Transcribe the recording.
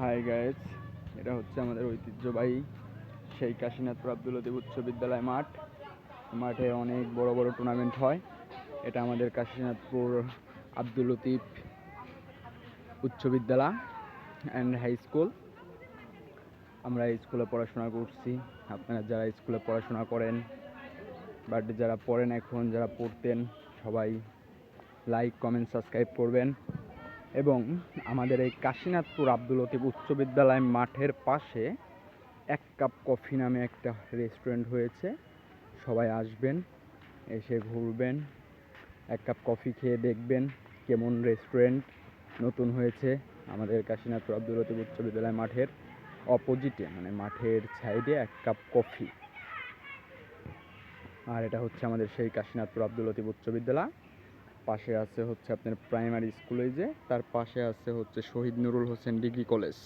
Hi guys, এটা হচ্ছে আমাদের ঐতিহ্যবাহী সেই কাশীনাথপুর আব্দুল লতিফ উচ্চ বিদ্যালয় মাঠে অনেক বড় বড় টুর্নামেন্ট হয়। এটা আমাদের কাশীনাথপুর আব্দুল লতিফ উচ্চ বিদ্যালয় অ্যান্ড হাই স্কুল। আমরা এই স্কুলে পড়াশোনা করছি। আপনারা যারা স্কুলে পড়াশোনা করেন বাট যারা পড়েন এখন, যারা পড়তেন, সবাই লাইক, কমেন্ট, সাবস্ক্রাইব করবেন। এবং আমাদের এই কাশীনাথপুর আব্দুল লতিফ উচ্চ বিদ্যালয় মাঠের পাশে এক কাপ কফি নামে একটা রেস্টুরেন্ট হয়েছে। সবাই আসবেন, এসে ঘুরবেন, এক কাপ কফি খেয়ে দেখবেন কেমন রেস্টুরেন্ট নতুন হয়েছে আমাদের কাশীনাথপুর আব্দুল লতিফ উচ্চ বিদ্যালয় মাঠের অপোজিটে, মানে মাঠের সাইডে এক কাপ কফি। আর এটা হচ্ছে আমাদের সেই কাশীনাথপুর আব্দুল লতিফ উচ্চ বিদ্যালয়। পাশে আছে হচ্ছে আপনার প্রাইমারি স্কুলে, যে তার পাশে আছে হচ্ছে শহীদ নুরুল হোসেন ডিগ্রি কলেজ।